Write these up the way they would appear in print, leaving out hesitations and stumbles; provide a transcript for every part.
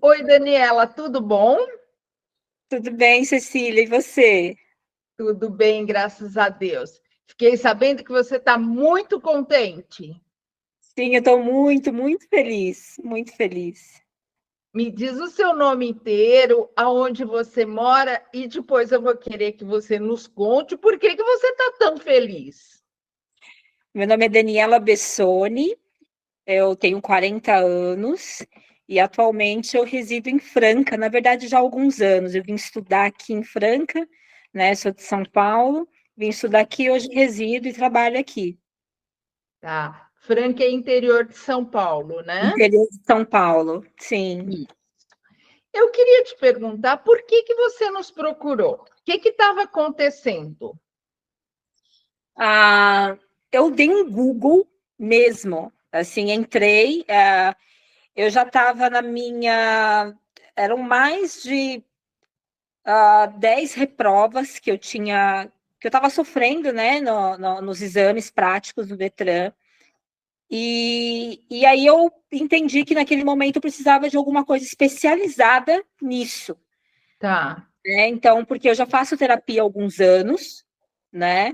Oi, Daniela, tudo bom? Tudo bem, Cecília, e você? Tudo bem, graças a Deus. Fiquei sabendo que você está muito contente. Sim, eu estou muito, muito feliz, muito feliz. Me diz o seu nome inteiro, aonde você mora, e depois eu vou querer que você nos conte por que você está tão feliz. Meu nome é Daniela Bessoni, eu tenho 40 anos e atualmente eu resido em Franca, na verdade já há alguns anos. Eu vim estudar aqui em Franca, né? Sou de São Paulo, vim estudar aqui, hoje resido e trabalho aqui, Tá? Franca é interior de São Paulo, né? interior de São Paulo, sim. Isso. Eu queria te perguntar por que você nos procurou? O que estava acontecendo? Ah, eu dei um Google mesmo, assim, entrei, eu já estava na minha. Eram mais de 10 reprovas que eu tinha, que eu estava sofrendo, né, nos exames práticos do Detran. E aí eu entendi que naquele momento eu precisava de alguma coisa especializada nisso, Tá. né? Então, porque eu já faço terapia há alguns anos, né?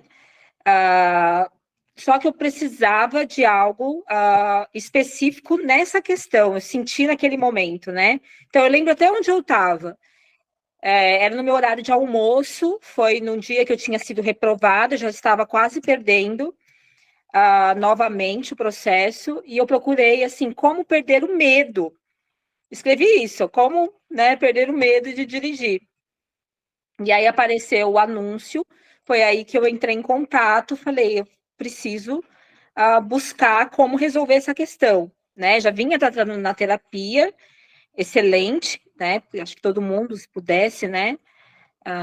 Ah, só que eu precisava de algo específico nessa questão, eu senti naquele momento, né? Então, eu lembro até onde eu estava. Era no meu horário de almoço, foi num dia que eu tinha sido reprovada, já estava quase perdendo novamente o processo, e eu procurei, assim, como perder o medo. Escrevi isso, como, né, perder o medo de dirigir. E aí apareceu o anúncio, foi aí que eu entrei em contato, falei, eu preciso buscar como resolver essa questão, né? Já vinha tratando na terapia, excelente, né? Acho que todo mundo, se pudesse, né,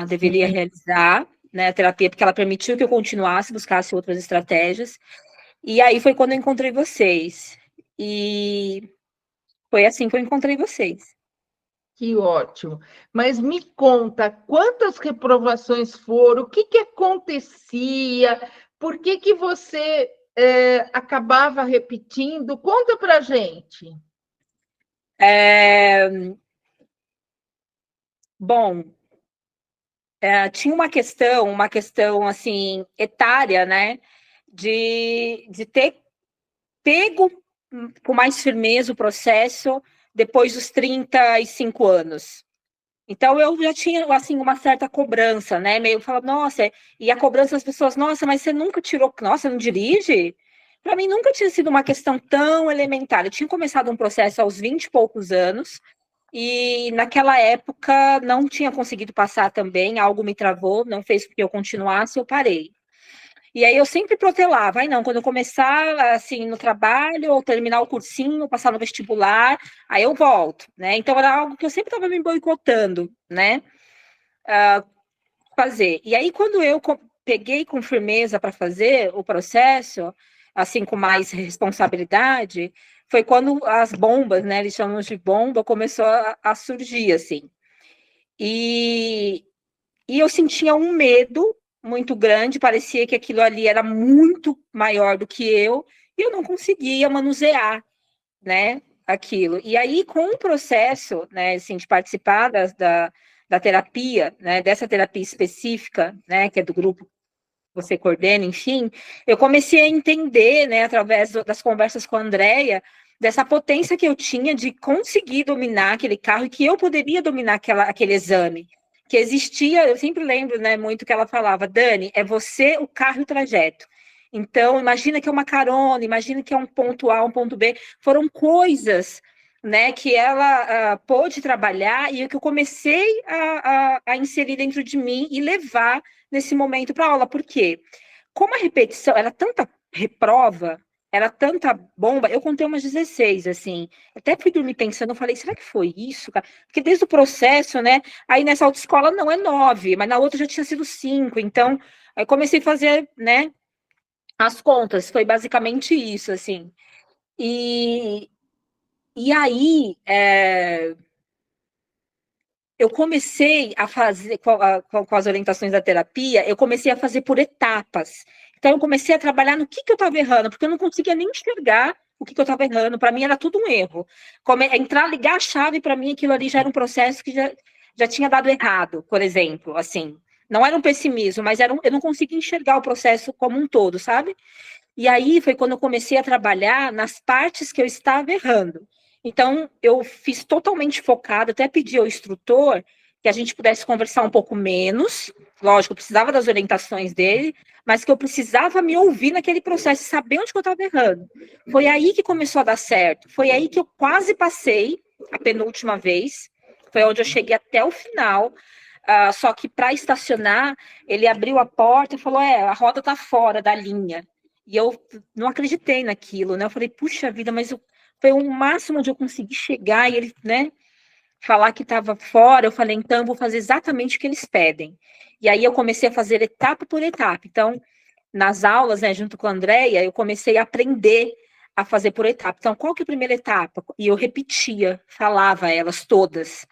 deveria Sim. realizar, né, a terapia, porque ela permitiu que eu continuasse, buscasse outras estratégias. E aí foi quando eu encontrei vocês. E foi assim que eu encontrei vocês. Que ótimo. Mas me conta, quantas reprovações foram? O que acontecia? Por que você acabava repetindo? Conta para gente. É, bom, tinha uma questão assim, etária, né? De ter pego com mais firmeza o processo depois dos 35 anos. Então eu já tinha assim uma certa cobrança, né? Meio falando, nossa, e a cobrança das pessoas, nossa, mas você nunca tirou, nossa, não dirige? Para mim nunca tinha sido uma questão tão elementar. Eu tinha começado um processo aos 20 e poucos anos e naquela época não tinha conseguido passar também, algo me travou, não fez com que eu continuasse, eu parei. E aí eu sempre protelava, aí não, quando eu começar assim no trabalho, ou terminar o cursinho, passar no vestibular, aí eu volto, né? Então era algo que eu sempre estava me boicotando, né? Fazer. E aí quando eu peguei com firmeza para fazer o processo, assim com mais responsabilidade, foi quando as bombas, né? Eles chamam de bomba, começou a surgir assim. E, e eu sentia um medo muito grande, parecia que aquilo ali era muito maior do que eu, e eu não conseguia manusear, né, aquilo. E aí, com o processo, né, assim, de participar da terapia, né, dessa terapia específica, né, que é do grupo que você coordena, enfim, eu comecei a entender, né, através das conversas com a Andrea, dessa potência que eu tinha de conseguir dominar aquele carro e que eu poderia dominar aquele exame. Que existia, eu sempre lembro, né, muito que ela falava, Dani, é você, o carro e o trajeto. Então, imagina que é uma carona, imagina que é um ponto A, um ponto B. Foram coisas, né, que ela pôde trabalhar e que eu comecei a inserir dentro de mim e levar nesse momento para aula. Por quê? Como a repetição era tanta reprova, era tanta bomba, eu contei umas 16, assim. Até fui dormir pensando, eu falei, será que foi isso, cara? Porque desde o processo, né? Aí nessa autoescola não é 9, mas na outra já tinha sido 5. Então, aí comecei a fazer, né, as contas. Foi basicamente isso, assim. E, e aí, eu comecei a fazer, com as orientações da terapia, eu comecei a fazer por etapas. Então, eu comecei a trabalhar no que eu estava errando, porque eu não conseguia nem enxergar o que eu estava errando. Para mim era tudo um erro. Entrar, ligar a chave, para mim aquilo ali já era um processo que já tinha dado errado, por exemplo, assim. Não era um pessimismo, mas eu não conseguia enxergar o processo como um todo, sabe? E aí foi quando eu comecei a trabalhar nas partes que eu estava errando. Então, eu fiz totalmente focada, até pedi ao instrutor que a gente pudesse conversar um pouco menos. Lógico, eu precisava das orientações dele, mas que eu precisava me ouvir naquele processo e saber onde que eu estava errando. Foi aí que começou a dar certo. Foi aí que eu quase passei a penúltima vez. Foi onde eu cheguei até o final. Só que para estacionar, ele abriu a porta e falou: a roda está fora da linha. E eu não acreditei naquilo, né? Eu falei, puxa vida, mas foi o máximo onde eu consegui chegar e ele, né, falar que estava fora. Eu falei, então eu vou fazer exatamente o que eles pedem. E aí eu comecei a fazer etapa por etapa. Então, nas aulas, né, junto com a Andréia, eu comecei a aprender a fazer por etapa. Então, qual que é a primeira etapa? E eu repetia, falava elas todas,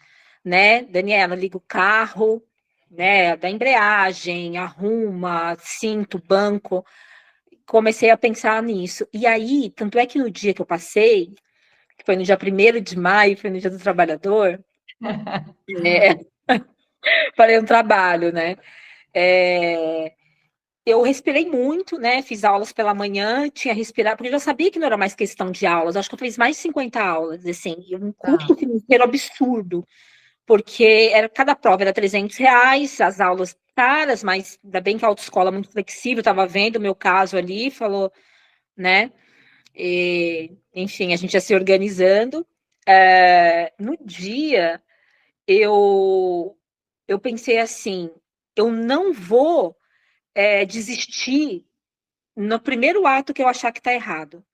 né? Daniela, liga o carro, né, da embreagem, arruma, cinto, banco. Comecei a pensar nisso. E aí, tanto é que no dia que eu passei, que foi no dia 1º de maio, foi no dia do trabalhador, parei um trabalho, né? Eu respirei muito, né? Fiz aulas pela manhã, tinha respirado, porque eu já sabia que não era mais questão de aulas. Acho que eu fiz mais de 50 aulas, assim, e um custo financeiro absurdo, porque cada prova era R$ 300, as aulas caras, mas ainda bem que a autoescola é muito flexível, estava vendo o meu caso ali, falou, né? Enfim, a gente ia se organizando. No dia, eu pensei assim, eu não vou desistir no primeiro ato que eu achar que está errado.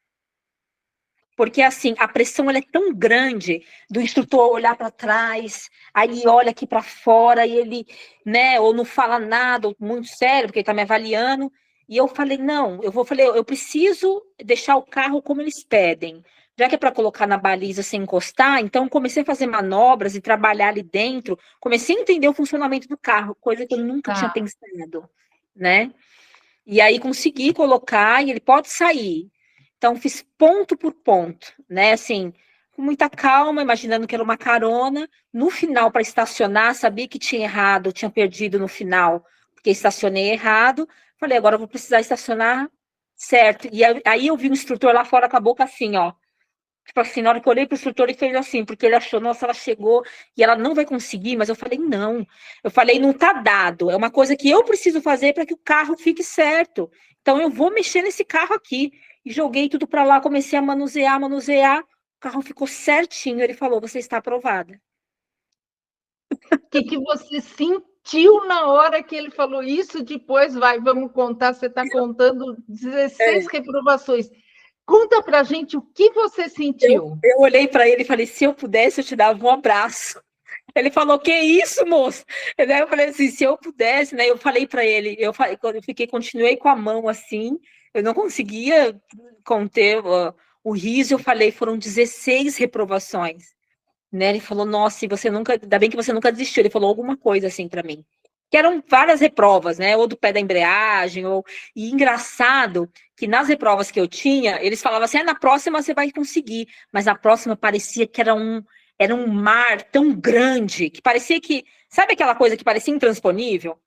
Porque, assim, a pressão ela é tão grande do instrutor olhar para trás, aí olha aqui para fora e ele, né, ou não fala nada, ou muito sério, porque ele está me avaliando. E eu falei, não, eu preciso deixar o carro como eles pedem. Já que é para colocar na baliza sem encostar, então comecei a fazer manobras e trabalhar ali dentro. Comecei a entender o funcionamento do carro, coisa que eu nunca tinha pensado, né? E aí consegui colocar e ele pode sair. Então, fiz ponto por ponto, né? Assim, com muita calma, imaginando que era uma carona. No final, para estacionar, sabia que tinha errado, tinha perdido no final, porque estacionei errado. Falei, agora eu vou precisar estacionar certo. E aí eu vi o instrutor lá fora com a boca assim, ó. Tipo assim, na hora que eu olhei pro instrutor, ele fez assim, porque ele achou, nossa, ela chegou e ela não vai conseguir, mas eu falei, não. Eu falei, não tá dado. É uma coisa que eu preciso fazer para que o carro fique certo. Então, eu vou mexer nesse carro aqui. E joguei tudo para lá, comecei a manusear. O carro ficou certinho. Ele falou, você está aprovada. O que você sentiu na hora que ele falou isso? Depois vamos contar. Você está contando 16 reprovações. Conta para a gente o que você sentiu. Eu olhei para ele e falei, se eu pudesse, eu te dava um abraço. Ele falou, que isso, moço? Daí eu falei assim, se eu pudesse, né? Eu falei para ele, continuei com a mão assim, eu não conseguia conter o riso. Eu falei, foram 16 reprovações, né? Ele falou, nossa, ainda bem que você nunca desistiu. Ele falou alguma coisa assim para mim. Que eram várias reprovas, né? Ou do pé da embreagem, e engraçado que nas reprovas que eu tinha, eles falavam assim, na próxima você vai conseguir, mas na próxima parecia que era um mar tão grande, que parecia que, sabe aquela coisa que parecia intransponível?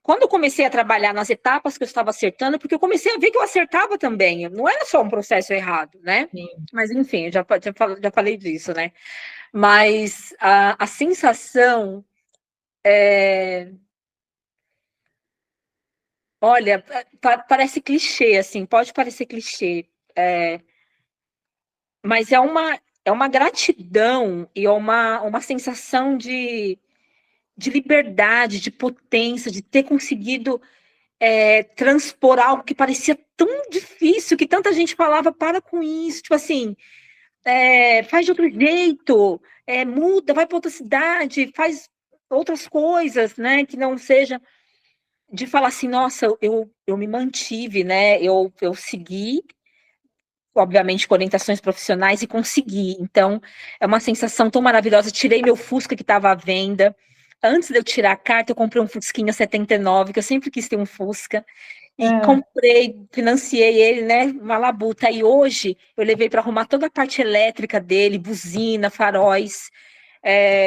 Quando eu comecei a trabalhar nas etapas que eu estava acertando, porque eu comecei a ver que eu acertava também, não era só um processo errado, né? Sim. Mas enfim, já falei disso, né? Mas a sensação olha, parece clichê, assim, pode parecer clichê, mas é uma gratidão e uma sensação de liberdade, de potência, de ter conseguido transpor algo que parecia tão difícil, que tanta gente falava, para com isso, tipo assim, faz de outro jeito, muda, vai para outra cidade, faz outras coisas, né, que não seja de falar assim, nossa, eu me mantive, né, eu segui, obviamente, com orientações profissionais e consegui. Então, é uma sensação tão maravilhosa. Tirei meu Fusca que estava à venda. Antes de eu tirar a carta, eu comprei um Fusquinha 79, que eu sempre quis ter um Fusca. e comprei, financiei ele, né, uma labuta. E hoje eu levei para arrumar toda a parte elétrica dele, buzina, faróis.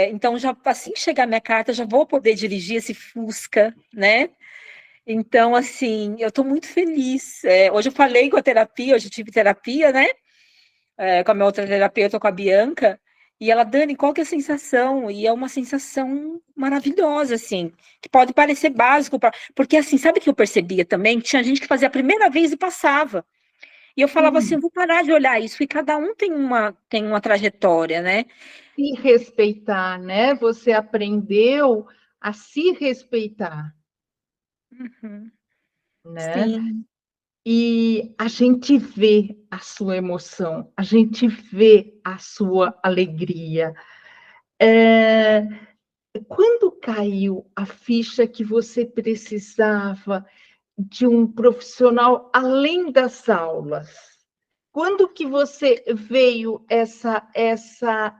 Então, já assim que chegar minha carta, já vou poder dirigir esse Fusca, né? Então, assim, eu estou muito feliz. Hoje eu falei com a terapia, hoje eu tive terapia, né? Com a minha outra terapeuta, com a Bianca, e ela, Dani, qual que é a sensação? E é uma sensação maravilhosa, assim, que pode parecer básico, porque, assim, sabe o que eu percebia também? Que tinha gente que fazia a primeira vez e passava. E eu falava assim, eu vou parar de olhar isso, e cada um tem uma trajetória, né? Se respeitar, né? Você aprendeu a se respeitar, Uhum. né? Sim. E a gente vê a sua emoção, a gente vê a sua alegria. Quando caiu a ficha que você precisava de um profissional além das aulas? Quando que você veio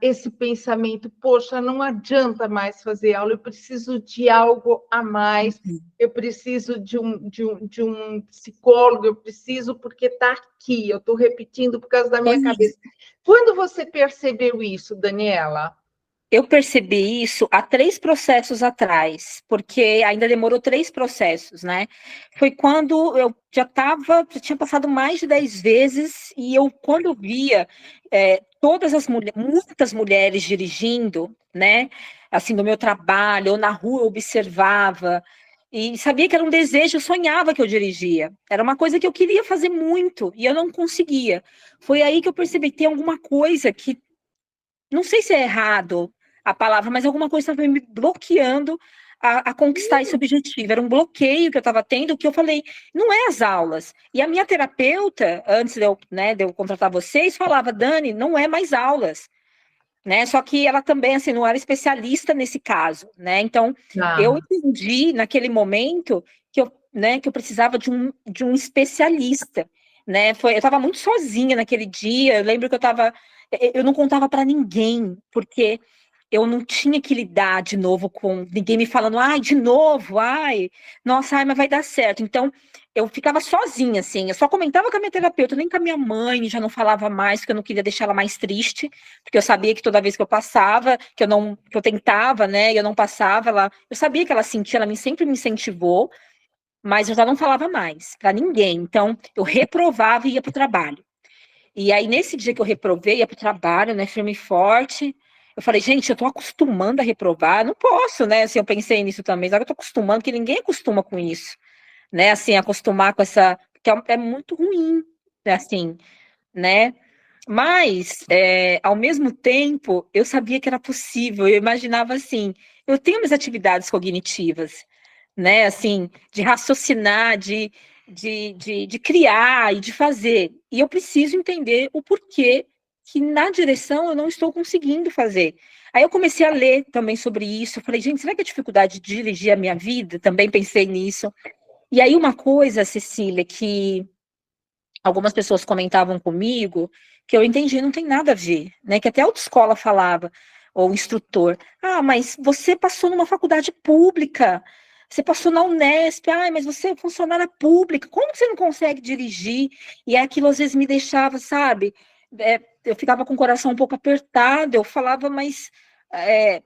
esse pensamento, poxa, não adianta mais fazer aula, eu preciso de algo a mais, eu preciso de um psicólogo, eu preciso porque está aqui, eu estou repetindo por causa da minha cabeça. Quando você percebeu isso, Daniela? Eu percebi isso há 3 processos atrás, porque ainda demorou 3 processos, né? Foi quando eu já tinha passado mais de 10 vezes, e quando eu via todas as mulheres, muitas mulheres dirigindo, né? Assim, no meu trabalho, ou na rua, eu observava, e sabia que era um desejo, eu sonhava que eu dirigia. Era uma coisa que eu queria fazer muito, e eu não conseguia. Foi aí que eu percebi que tem alguma coisa que não sei se é errado a palavra, mas alguma coisa estava me bloqueando a conquistar esse objetivo. Era um bloqueio que eu estava tendo, que eu falei, não é as aulas. E a minha terapeuta, antes de eu contratar vocês, falava, Dani, não é mais aulas. Né? Só que ela também, assim, não era especialista nesse caso, né? Então, eu entendi naquele momento que eu precisava de um especialista, né? Eu estava muito sozinha naquele dia. Eu lembro que eu não contava para ninguém, porque eu não tinha que lidar de novo com ninguém me falando, ai, de novo, ai, nossa, ai, mas vai dar certo. Então, eu ficava sozinha, assim, eu só comentava com a minha terapeuta, nem com a minha mãe, já não falava mais, porque eu não queria deixar ela mais triste, porque eu sabia que toda vez que eu passava, que eu tentava, né, e eu não passava, eu sabia que ela sentia, sempre me incentivou, mas eu já não falava mais para ninguém. Então, eu reprovava e ia para o trabalho. E aí, nesse dia que eu reprovei, ia para o trabalho, né, firme e forte, eu falei, gente, eu tô acostumando a reprovar, não posso, né, assim, eu pensei nisso também, só que eu tô acostumando, porque ninguém acostuma com isso, né, assim, acostumar com essa, porque é muito ruim, né, assim, né, mas, ao mesmo tempo, eu sabia que era possível, eu imaginava assim, eu tenho minhas atividades cognitivas, né, assim, de raciocinar, de criar e de fazer, e eu preciso entender o porquê que na direção eu não estou conseguindo fazer. Aí eu comecei a ler também sobre isso, eu falei, gente, será que a dificuldade de dirigir a minha vida? Também pensei nisso. E aí uma coisa, Cecília, que algumas pessoas comentavam comigo, que eu entendi, não tem nada a ver, né? Que até a autoescola falava, ou o instrutor, mas você passou numa faculdade pública, você passou na Unesp, mas você é funcionária pública, como que você não consegue dirigir? E aquilo às vezes me deixava, sabe? Eu ficava com o coração um pouco apertado, eu falava, mas é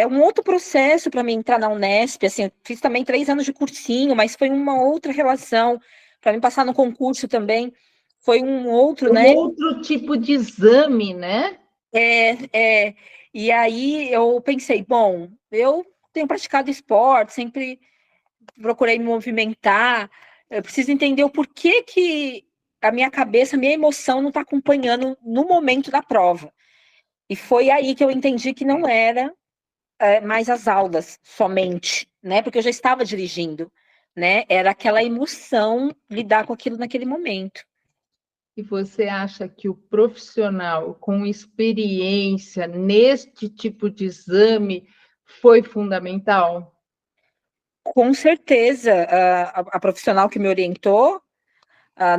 um outro processo para mim entrar na Unesp, assim, eu fiz também 3 anos de cursinho, mas foi uma outra relação, para mim passar no concurso também, foi um outro, Um né? outro tipo de exame, né? E aí eu pensei, bom, eu tenho praticado esporte, sempre procurei me movimentar, eu preciso entender o porquê que a minha cabeça, a minha emoção não está acompanhando no momento da prova. E foi aí que eu entendi que não era mais as aulas somente, né? Porque eu já estava dirigindo, né? Era aquela emoção lidar com aquilo naquele momento. E você acha que o profissional com experiência neste tipo de exame foi fundamental? Com certeza, a profissional que me orientou,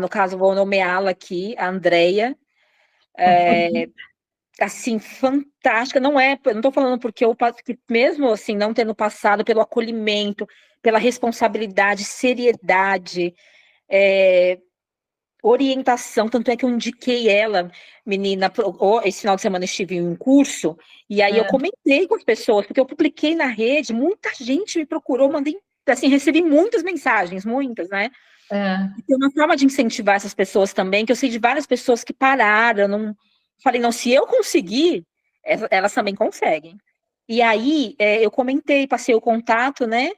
no caso, vou nomeá-la aqui, a Andrea, assim, fantástica. Não estou falando porque que mesmo assim, não tendo passado pelo acolhimento, pela responsabilidade, seriedade, orientação, tanto é que eu indiquei ela, menina, esse final de semana estive em um curso, e aí eu comentei com as pessoas, porque eu publiquei na rede, muita gente me procurou, mandei, assim, recebi muitas mensagens, muitas, né? E tem uma forma de incentivar essas pessoas também, que eu sei de várias pessoas que pararam, não... Falei, não, se eu conseguir, elas também conseguem. E aí, eu comentei, passei o contato, né,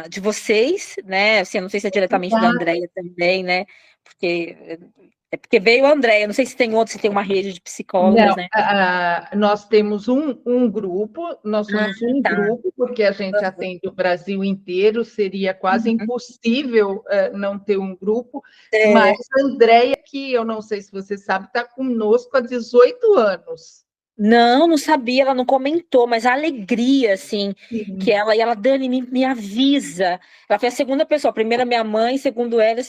de vocês, né, assim, eu não sei se é diretamente da Andréia também, né, porque veio a Andréia, não sei se tem outro, se tem uma rede de psicólogas, Não, né. nós temos um grupo, nós somos um Tá. grupo, porque a gente atende o Brasil inteiro, seria quase impossível não ter um grupo, mas a Andréia, que eu não sei se você sabe, está conosco há 18 anos. Não, não sabia, ela não comentou, mas a alegria, assim, Sim. que ela, e ela, Dani, me avisa. Ela foi a segunda pessoa, a primeira minha mãe, segundo ela,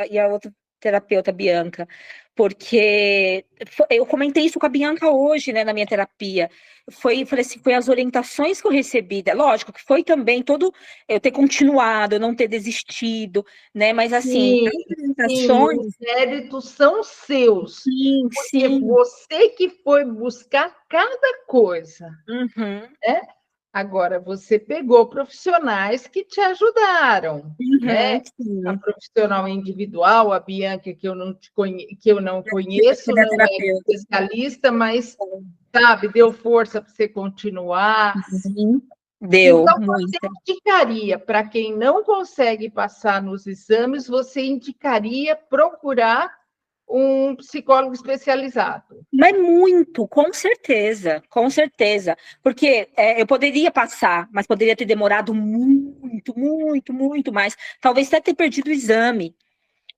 e a outra terapeuta, Bianca. Porque eu comentei isso com a Bianca hoje, né, na minha terapia. Falei assim, foi as orientações que eu recebi, lógico que foi também todo eu ter continuado, eu não ter desistido, né, mas assim, Sim, as sim, orientações... os méritos são seus, Sim, porque sim. você que foi buscar cada coisa, Uhum. né? Agora, você pegou profissionais que te ajudaram, né? A Sim. profissional individual, a Bianca, que eu não conheço, Da não é terapeuta. especialista, mas, sabe, deu força para você continuar. Deu, Então, você muita. indicaria, para quem não consegue passar nos exames, você indicaria procurar um psicólogo especializado? Mas muito, com certeza, com certeza. Porque eu poderia passar, mas poderia ter demorado muito, muito, muito mais. Talvez até ter perdido o exame.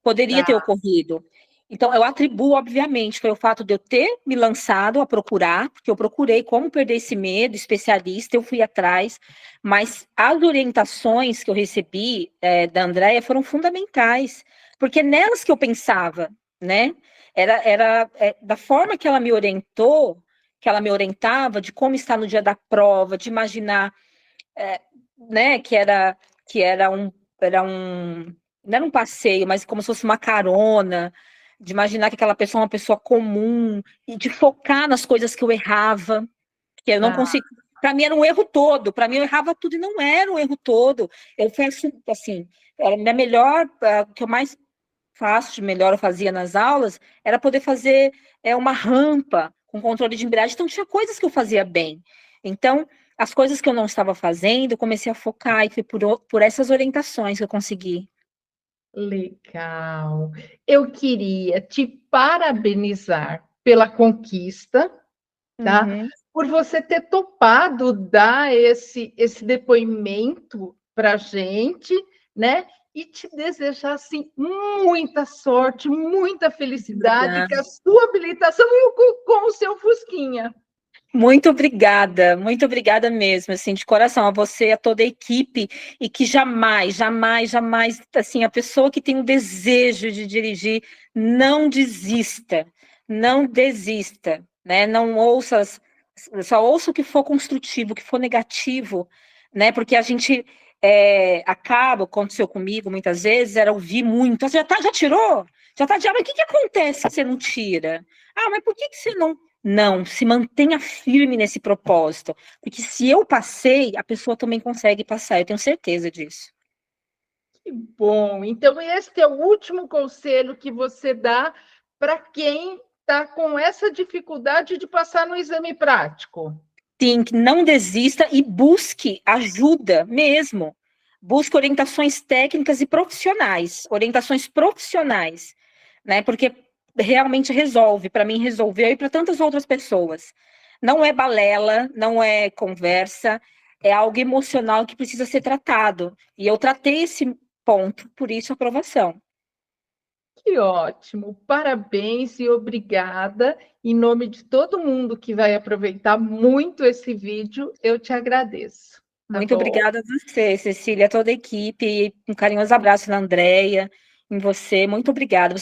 Poderia ter Tá. ocorrido. Então, eu atribuo, obviamente, foi o fato de eu ter me lançado a procurar, porque eu procurei como perder esse medo, especialista, eu fui atrás, mas as orientações que eu recebi da Andréia foram fundamentais, porque é nelas que eu pensava, né? Era da forma que ela me orientou, que ela me orientava, de como estar no dia da prova, de imaginar, né, que era um não era um passeio, mas como se fosse uma carona, de imaginar que aquela pessoa é uma pessoa comum, e de focar nas coisas que eu errava, que eu não Tá. consigo. Para mim era um erro todo, para mim eu errava tudo e não era um erro todo. Eu faço, assim, era a minha melhor, o que eu mais faço de melhor eu fazia nas aulas, era poder fazer uma rampa com controle de embreagem, então tinha coisas que eu fazia bem. Então, as coisas que eu não estava fazendo, eu comecei a focar, e foi por essas orientações que eu consegui. Legal. Eu queria te parabenizar pela conquista, tá? Uhum. Por você ter topado dar esse depoimento para a gente, né? E te desejar assim, muita sorte, muita felicidade, que Obrigada. a sua habilitação com o seu Fusquinha. Muito obrigada mesmo, assim, de coração, a você, a toda a equipe, e que jamais, jamais, jamais, assim, a pessoa que tem o desejo de dirigir, não desista, não desista, né, não ouça, só ouça o que for construtivo, o que for negativo, né, porque a gente acaba, aconteceu comigo muitas vezes, era ouvir muito, já tirou? Já tá, mas o que acontece se você não tira? Ah, mas por que você não, se mantenha firme nesse propósito, porque se eu passei, a pessoa também consegue passar, eu tenho certeza disso. Que bom. Então, esse é o último conselho que você dá para quem está com essa dificuldade de passar no exame prático. Sim, que não desista e busque ajuda mesmo. Busque orientações técnicas e profissionais, né? Porque realmente resolve, para mim resolveu e para tantas outras pessoas. Não é balela, não é conversa, é algo emocional que precisa ser tratado. E eu tratei esse ponto, por isso a aprovação. Que ótimo. Parabéns e obrigada. Em nome de todo mundo que vai aproveitar muito esse vídeo, eu te agradeço. Tá Muito bom? obrigada a você, Cecília, toda a equipe. Um carinhoso abraço na Andréia, em você. Muito obrigada.